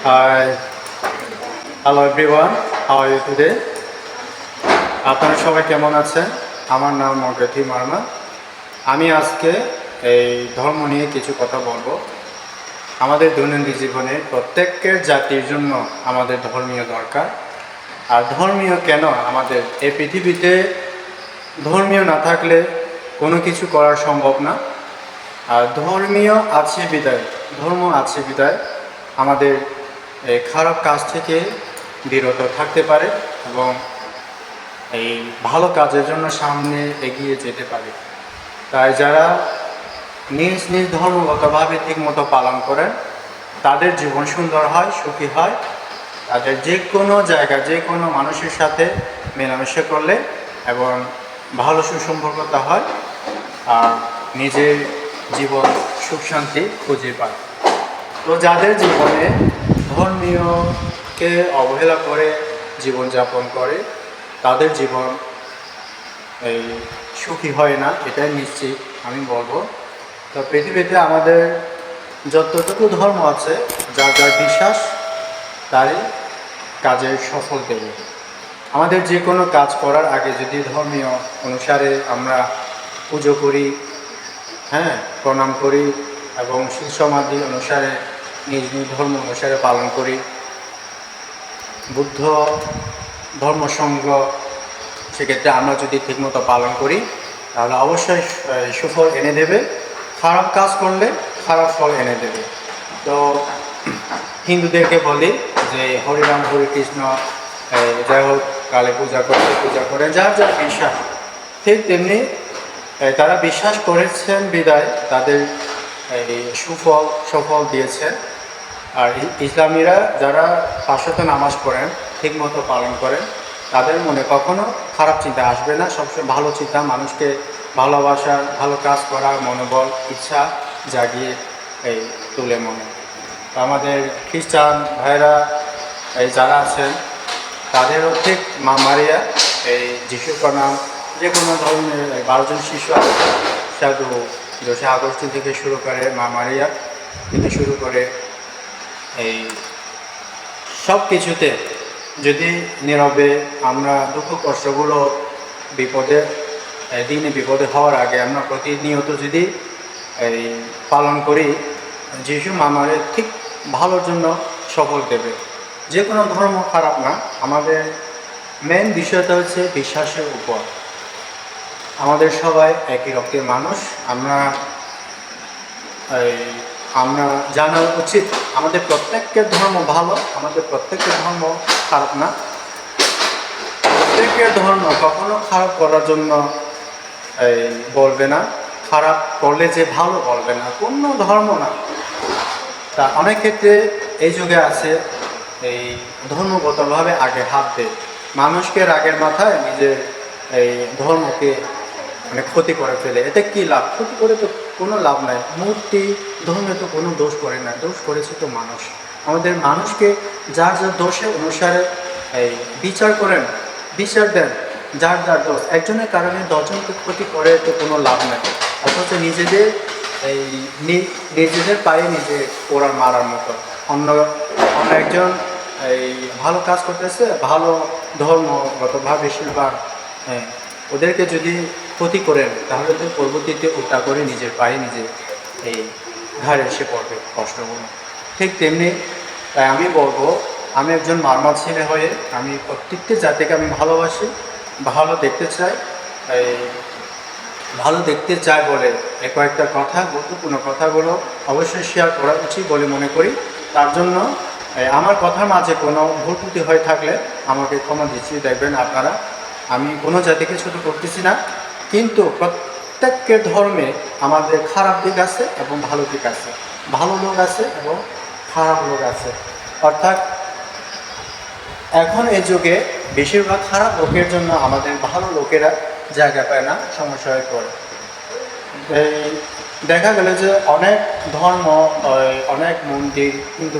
Hi, hello everyone. How are you today? আপনারা সবাই কেমন আছেন? আমার নাম অগ্রতি মার্মা। আমি আজকে এই ধর্ম নিয়ে কিছু কথা বলবো। আমাদের দৈনন্দিন জীবনে প্রত্যেকের জাতির জন্য আমাদের ধর্মীয় দরকার। আর ধর্মীয় কেন আমাদের এই পৃথিবীতে ধর্মীয় না থাকলে কোনো কিছু করা সম্ভব না। আর ধর্ম আছে বিদায় আমাদের এই খারাপ কাজ থেকে বিরত থাকতে পারে এবং এই ভালো কাজের জন্য সামনে এগিয়ে যেতে পারে। তাই যারা নিজ নিজ ধর্মগতভাবে ঠিকমতো পালন করেন তাদের জীবন সুন্দর হয়, সুখী হয়। তাদের যে কোনো জায়গা, যে কোনো মানুষের সাথে মেলামেশা করলে এবং ভালো সুসম্পর্কতা হয় আর নিজের জীবন সুখ শান্তি খুঁজে পায়। তো যাদের জীবনে ধর্মীয়কে অবহেলা করে জীবনযাপন করে তাদের জীবন এই সুখী হয় না, এটাই নিশ্চিত আমি বলবো। তো পৃথিবীতে আমাদের যতটুকু ধর্ম আছে, যার যার বিশ্বাস তারই কাজে সফল দেবে। আমাদের যে কোনো কাজ করার আগে যদি ধর্মীয় অনুসারে আমরা পুজো করি, প্রণাম করি এবং শীল সমাধি অনুসারে নিজ নিজ ধর্ম অনুসারে পালন করি, বুদ্ধ ধর্মসংঘ সেক্ষেত্রে আমরা যদি ঠিকমতো পালন করি তাহলে অবশ্যই সুফল এনে দেবে। খারাপ কাজ করলে খারাপ ফল এনে দেবে। তো হিন্দুদেরকে বলি যে হরিরাম হরে কৃষ্ণ, যাই হোক কালে পূজা করে যার যার বিশ্বাস, ঠিক তেমনি তারা বিশ্বাস করেছেন বিদায় তাদের এই সফল দিয়েছে। আর ইসলামীরা যারা 5 ওয়াক্ত নামাজ পড়েন, ঠিকমতো পালন করেন, তাদের মনে কখনো খারাপ চিন্তা আসবে না। সবসময় ভালো চিন্তা, মানুষকে ভালোবাসার, ভালো কাজ করার মনোবল, ইচ্ছা জাগিয়ে তুলে মনে। তো আমাদের খ্রিস্টান ভাইরা যারা আছেন তাদেরও ঠিক মা মারিয়া, এই যিশুর প্রণাম, যে কোনো ধরনের 12 জন শিশু আছে, সাধু জোসে আগস্টিন থেকে শুরু করে মা মারিয়া থেকে শুরু করে এই সব কিছুতে যদি নীরবে আমরা দুঃখ কষ্টগুলো বিপদে হওয়ার আগে আমরা প্রতিনিয়ত যদি এই পালন করি, যিশু আমাদের ঠিক ভালোর জন্য সফল দেবে। যে কোনো ধর্ম খারাপ না, আমাদের মেন বিষয়টা হচ্ছে বিশ্বাসের উপর। আমাদের সবাই একই রক্তের মানুষ। আমরা জানা উচিত আমাদের প্রত্যেকের ধর্ম ভালো, আমাদের প্রত্যেকের ধর্ম খারাপ না। প্রত্যেকের ধর্ম কখনো খারাপ করার জন্য বলবে না, খারাপ করলে যে ভালো বলবে না, কোনো ধর্ম না। তা অনেক ক্ষেত্রে এই যুগে আছে এই ধর্মগতভাবে আগে হাত দেয়, মানুষকে রাগের মাথায় নিজের এই ধর্মকে ক্ষতি করে ফেলে। এতে কি লাভ? ক্ষতি করে তো কোনো লাভ নাই। মূর্তি ধর্মে তো কোনো দোষ করে না, দোষ করেছে তো মানুষ। আমাদের মানুষকে যার যার দোষের অনুসারে বিচার দেন, যার যার দোষ। একজনের কারণে 10 জনকে ক্ষতি করে তো কোনো লাভ নেই। অথচ নিজেদের পায়ে নিজে ওরা মারার মতো। অন্য একজন ভালো কাজ করতেছে, ভালো ধর্মগতভাবে বেশিরভাগ, ওদেরকে যদি ক্ষতি করেন তাহলে তো পরবর্তীতে উল্টা করে নিজের পায়ে নিজে ঘাড়ে এসে পড়বে কষ্টগুলো। ঠিক তেমনি তাই আমি বলবো, আমি একজন মারমা ছেলে হয়ে আমি প্রত্যেকটি জাতিকে আমি ভালোবাসি, ভালো দেখতে চাই। ভালো দেখতে চাই বলে কয়েকটা গুরুত্বপূর্ণ কথাগুলো অবশ্যই শেয়ার করা উচিত বলে মনে করি। তার জন্য আমার কথার মাঝে কোনো ভুল ত্রুটি হয়ে থাকলে আমাকে ক্ষমা দিচ্ছি। দেখবেন আপনারা, আমি কোনো জাতিকে ছোট করতেছি না, কিন্তু প্রত্যেকের ধর্মে আমাদের খারাপ দিক আছে এবং ভালো দিক আছে, ভালো লোক আছে এবং খারাপ লোক আছে। অর্থাৎ এখন এই যুগে বেশিরভাগ খারাপ লোকের জন্য আমাদের ভালো লোকেরা জায়গা পায় না, সমস্যা হয়ে পড়ে। দেখা গেল যে অনেক ধর্ম, অনেক মন্দির, হিন্দু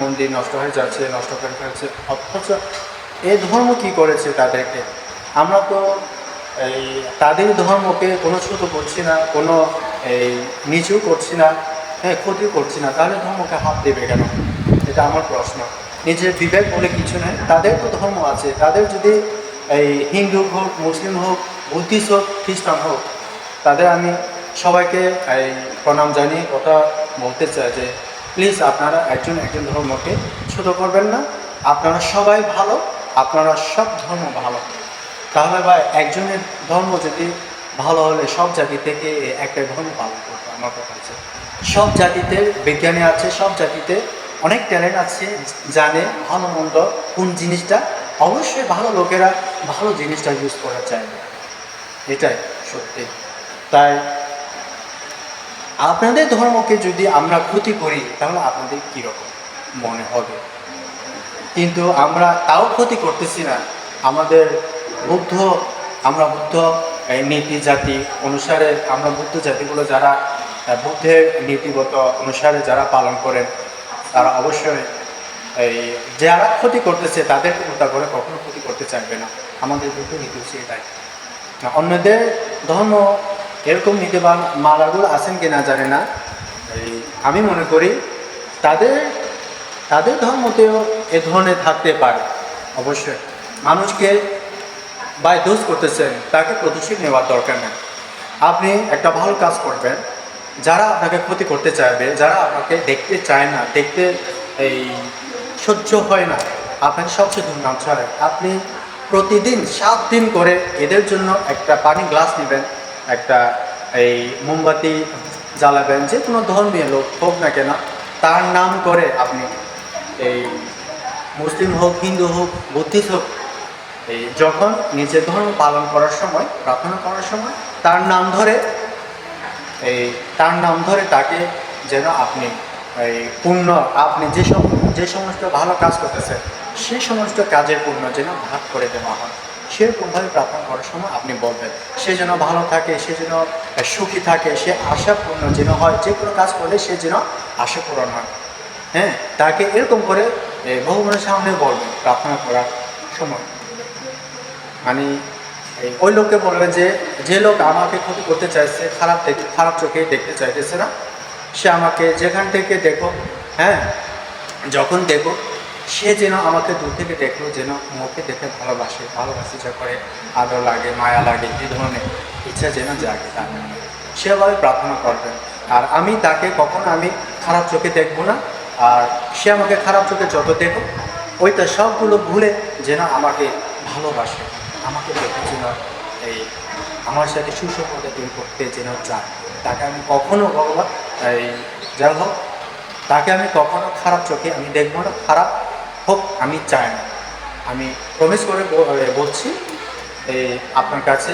মন্দির নষ্ট হয়ে যাচ্ছে, নষ্ট করে ফেলছে। অথচ এই ধর্ম কি করেছে তাদেরকে? আমরা তো তাদের ধর্মকে কোনো ছোট করছি না, কোনো নিচু করছি না। হ্যাঁ, ক্ষতি করছি না, তাহলে ধর্মকে হাত দেবে কেন? এটা আমার প্রশ্ন। নিজের বিবেক বলে কিছু নেই, তাদের তো ধর্ম আছে, তাদের যদি এই হিন্দু হোক, মুসলিম হোক, বুদ্ধিস্ট হোক, খ্রিস্টান হোক, তাদের আমি সবাইকে এই প্রণাম জানিয়ে কথা বলতে চাই যে প্লিজ আপনারা একজন একজন ধর্মকে ছোট করবেন না, আপনারা সবাই ভালো, আপনারা সব ধর্ম ভালো। তাহলে ভাই একজনের ধর্ম যদি ভালো হলে সব জাতি থেকে একটা ধর্ম পালন করতো। আমার কথা হচ্ছে সব জাতিতে বিজ্ঞানী আছে, সব জাতিতে অনেক ট্যালেন্ট আছে, জানে ভালো মন্দ কোন জিনিসটা, অবশ্যই ভালো লোকেরা ভালো জিনিসটা ইউজ করা চাইবে, এটাই সত্যি। তাই আপনাদের ধর্মকে যদি আমরা ক্ষতি করি তাহলে আপনাদের কীরকম মনে হবে? কিন্তু আমরা তাও ক্ষতি করতেছি না। আমাদের বুদ্ধ, আমরা বুদ্ধ এই নীতি জাতি অনুসারে, আমরা বুদ্ধ জাতিগুলো যারা বুদ্ধের নীতিগত অনুসারে যারা পালন করেন, তারা অবশ্যই এই যারা ক্ষতি করতেছে তাদেরকে উল্টা করে কখনো ক্ষতি করতে চাইবে না। আমাদের বুদ্ধ নীতি হচ্ছে এটাই। অন্যদের ধর্ম এরকম নীতিবান মালাগুলো আছেন কিনা জানি না, এই আমি মনে করি তাদের তাদের ধর্মতেও এ ধরনের থাকতে পারে। অবশ্যই মানুষকে বাই দোষ করতেছেন, তাকে প্রতিশোধ নেওয়ার দরকার নেই। আপনি একটা ভালো কাজ করবেন, যারা আপনাকে ক্ষতি করতে চাইবে, যারা আপনাকে দেখতে চায় না, দেখতে এই সহ্য হয় না, আপনাকে সবচেয়ে দুর্নাম ছড়ায়। আপনি প্রতিদিন 7 দিন করে এদের জন্য একটা পানি গ্লাস নেবেন, একটা এই মোমবাতি জ্বালাবেন, যে কোনো ধর্মীয় লোক হোক না কেন, তার নাম করে আপনি এই মুসলিম হোক, হিন্দু হোক, বুদ্ধিস্ট হোক, এই যখন নিজের ধর্ম পালন করার সময়, প্রার্থনা করার সময় তার নাম ধরে, তার নাম ধরে তাকে যেন আপনি এই পুণ্য, আপনি যে সমস্ত ভালো কাজ করতেছেন সেই সমস্ত কাজের পুণ্য যেন ভাগ করে দেওয়া হয়। সেরকমভাবে প্রার্থনা করার সময় আপনি বলবেন সে যেন ভালো থাকে, সে যেন সুখী থাকে, সে আশাপূর্ণ যেন হয়, যে কোনো কাজ করলে সে যেন আশা পূরণ হয়। হ্যাঁ, তাকে এরকম করে ভগবানের সামনে বলবেন প্রার্থনা করার সময়। মানে ওই লোককে বলবে যে লোক আমাকে ক্ষতি করতে চাইছে, খারাপ চোখে দেখতে চাইতেছে না, সে আমাকে যেখান থেকে দেখো, হ্যাঁ যখন দেখো, সে যেন আমাকে দূর থেকে দেখলো, যেন মুখে দেখে ভালোবাসে যা করে, আদর লাগে, মায়া লাগে, এই ধরনের ইচ্ছা যেন জাগে তার মনে, সেভাবে প্রার্থনা করবেন। আর আমি তাকে কখনো আমি খারাপ চোখে দেখবো না, আর সে আমাকে খারাপ চোখে যত দেখো, ওইটা সবগুলো ভুলে যেন আমাকে ভালোবাসে, আমাকে দেখে যেন এই আমার সাথে সুসম্পর্ক তৈরি করতে যেন চায়। তাকে আমি কখনো ভগবান এই যাই হোক, তাকে আমি কখনো খারাপ চোখে আমি দেখবো না, খারাপ হোক আমি চাই না। আমি প্রমিস করে বলছি আপনার কাছে,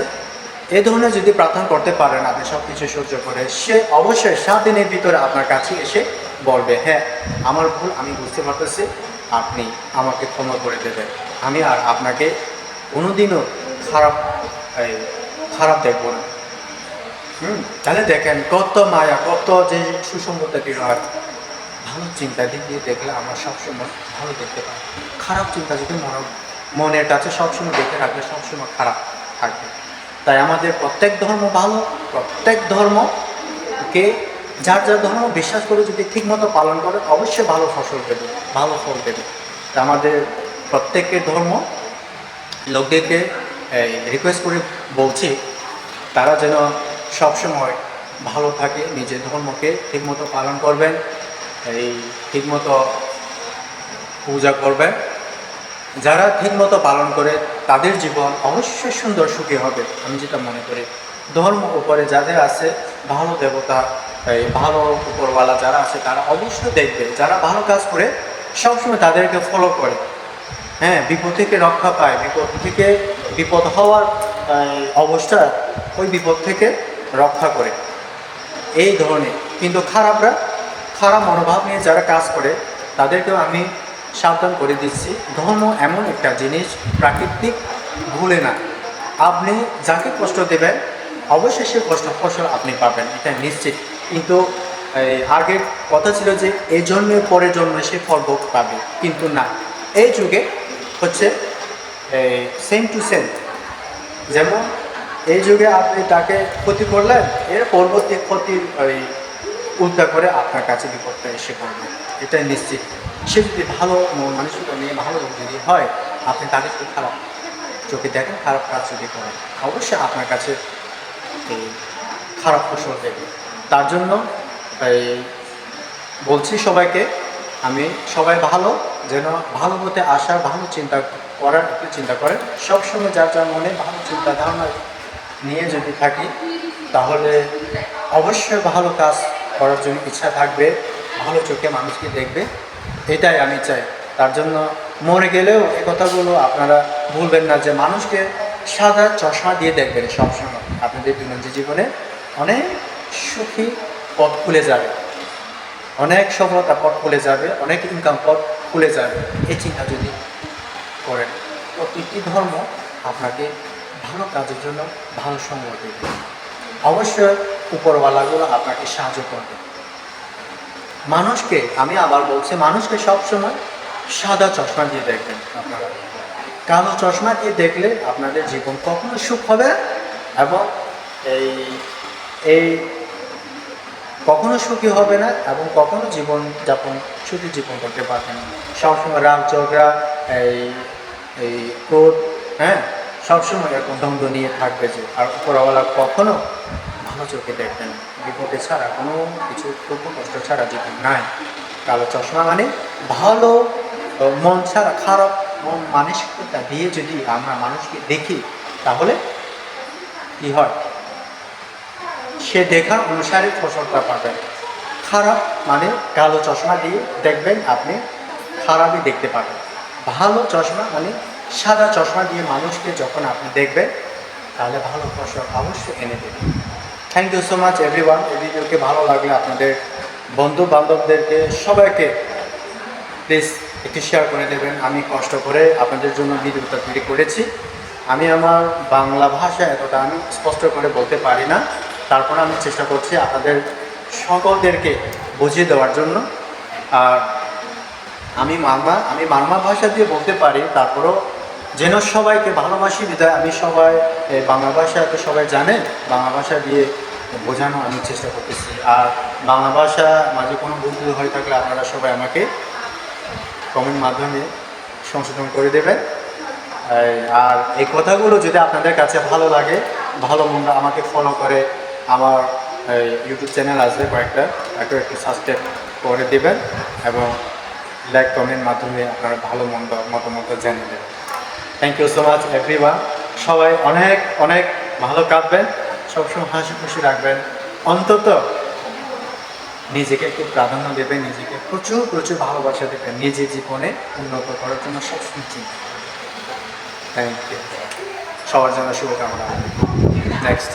এই ধরনের যদি প্রার্থনা করতে পারেন আপনি সব কিছু সহ্য করে, সে অবশ্যই 7 দিনের ভিতরে আপনার কাছে এসে বলবে হ্যাঁ আমার ভুল আমি বুঝতে পারতেছি, আপনি আমাকে ক্ষমা করে দেবেন, আমি আর আপনাকে কোনোদিনও খারাপ দেখবো না। তাহলে দেখেন কত মায়া, কত যে সুসংগতা কি হয়। ভালো চিন্তা দিক দিয়ে দেখলে আমরা সবসময় ভালো দেখতে পাই, খারাপ চিন্তা যদি মনের কাছে সবসময় দেখে রাখলে সবসময় খারাপ থাকবে। তাই আমাদের প্রত্যেক ধর্ম ভালো, প্রত্যেক ধর্মকে যার যার ধর্ম বিশ্বাস করে যদি ঠিকমতো পালন করে অবশ্যই ভালো ফসল দেবে, ভালো ফল দেবে। তা আমাদের প্রত্যেকের ধর্ম লোকদেরকে রিকোয়েস্ট করে বলছি তারা যেন সবসময় ভালো থাকে, নিজের ধর্মকে ঠিকমতো পালন করবেন, এই ঠিকমতো পূজা করবেন। যারা ঠিকমতো পালন করে তাদের জীবন অবশ্যই সুন্দর সুখী হবে, আমি যেটা মনে করি। ধর্ম উপরে যাদের আছে, ভালো দেবতা, এই ভালো উপরওয়ালা যারা আছে তারা অবশ্যই দেখবে, যারা ভালো কাজ করে সবসময় তাদেরকে ফলো করে, হ্যাঁ বিপদ থেকে রক্ষা পায়, বিপদ হওয়ার অবস্থা ওই বিপদ থেকে রক্ষা করে এই ধরনের। কিন্তু খারাপ মনোভাব নিয়ে যারা কাজ করে তাদেরকেও আমি সাবধান করে দিচ্ছি, ধর্ম এমন একটা জিনিস প্রাকৃতিক, ভুলে না। আপনি যাকে কষ্ট দেবেন অবশ্যই সে কষ্ট ফসল আপনি পাবেন, এটা নিশ্চিত। কিন্তু আগের কথা ছিল যে এই জন্মের পরের জন্মে সে ফল ভোগ পাবে, কিন্তু না, এই যুগে হচ্ছে সেম টু সেম। যেমন এই যুগে আপনি তাকে ক্ষতি করলেন, এর পরবর্তী ক্ষতির উল্টা করে আপনার কাছে বিপদটা এসে পড়বে, এটাই নিশ্চিত। সে যদি ভালো মানুষটা নিয়ে ভালো যদি হয়, আপনি তাকে যদি খারাপ চোখে দেখেন, খারাপ কাজ যদি করেন, অবশ্যই আপনার কাছে এই খারাপ ফসল দেবে। তার জন্য এই বলছি সবাইকে, আমি সবাই ভালো যেন ভালো হতে আসার ভালো চিন্তা করার একটু চিন্তা করেন। সবসময় যার যার মনে ভালো চিন্তা ধারণা নিয়ে যদি থাকি, তাহলে অবশ্যই ভালো কাজ করার জন্য ইচ্ছা থাকবে, ভালো চোখে মানুষকে দেখবে, এটাই আমি চাই। তার জন্য মরে গেলেও এই কথাগুলো আপনারা ভুলবেন না যে মানুষকে সাদা চশমা দিয়ে দেখবেন সবসময়। আপনাদের দৈনন্দিন জীবনে অনেক সুখী পথ খুলে যাবে, অনেক সফলতা পথ খুলে যাবে, অনেক ইনকাম পথ খুলে যাবে। এই চিন্তা যদি করেন, প্রতিটি ধর্ম আপনাকে ভালো কাজের জন্য ভালো সঙ্গ দেবে। অবশ্যই উপরওয়ালাগুলো আপনাকে সাহায্য করবে। মানুষকে, আমি আবার বলছি, মানুষকে সবসময় সাদা চশমা দিয়ে দেখবেন আপনারা। কালো চশমা দিয়ে দেখলে আপনাদের জীবন কখনো সুখ হবে না, এবং এই এই কখনো সুখী হবে না, এবং কখনো জীবনযাপন সুখী জীবন করতে পারবেন না। সবসময় রাগ ঝগড়া, এই এই ক্রোধ, হ্যাঁ, সবসময় এরকম দ্বন্দ্ব নিয়ে থাকবে যে। আর উপরওয়ালা কখনো ভালো চোখে দেখবেন, বিপদে ছাড়া কোনো কিছু দুঃখ কষ্ট ছাড়া জীবন নাই। কালো চশমা মানে ভালো মন ছাড়া খারাপ মন মানসিকতা দিয়ে যদি আমরা মানুষকে দেখি, তাহলে কি হয়, সে দেখা অনুসারে ফসলটা পাবেন। খারাপ মানে কালো চশমা দিয়ে দেখবেন, আপনি খারাপই দেখতে পাবেন। ভালো চশমা মানে সাদা চশমা দিয়ে মানুষকে যখন আপনি দেখবেন, তাহলে ভালো ফসল অবশ্যই এনে দেবেন। Thank you so much everyone. এই ভিডিওকে ভালো লাগলে আপনাদের বন্ধু বান্ধবদেরকে সবাইকে প্লিজ একটু শেয়ার করে দেবেন। আমি কষ্ট করে আপনাদের জন্য ভিডিওটা তৈরি করেছি। আমি আমার বাংলা ভাষা এতটা আমি স্পষ্ট করে বলতে পারি না, তারপর আমি চেষ্টা করছি আপনাদের সকলদেরকে বুঝিয়ে দেওয়ার জন্য। আর আমি বাংলা ভাষা দিয়ে বলতে পারি, তারপরও যেন সবাইকে ভালোবাসি বিধায় আমি সবাই বাংলা ভাষা তো সবাই জানেন, বাংলা ভাষা দিয়ে বোঝানো আমি চেষ্টা করতেছি। আর বাংলা ভাষা মাঝে কোনো ভুল হয়ে থাকলে আপনারা সবাই আমাকে কমেন্ট মাধ্যমে সংশোধন করে দেবেন। আর এই কথাগুলো যদি আপনাদের কাছে ভালো লাগে, ভালো মন্দ আমাকে ফলো করে আমার ইউটিউব চ্যানেল আছে কয়েকটা, একটু সাবস্ক্রাইব করে দেবেন, এবং লাইক কমেন্ট মাধ্যমে আপনারা ভালো মন্দ মতামত জানিয়ে দেবেন। Thank you so much everyone. সবাই অনেক অনেক ভালো কাটবেন, সবসময় হাসি খুশি রাখবেন, অন্তত নিজেকে একটু প্রাধান্য দেবেন, নিজেকে প্রচুর প্রচুর ভালোবাসা দেবেন, নিজের জীবনে উন্নত করার জন্য সবসময় চিন্তা। থ্যাংক ইউ, সবার জন্য শুভকামনা। নেক্সট।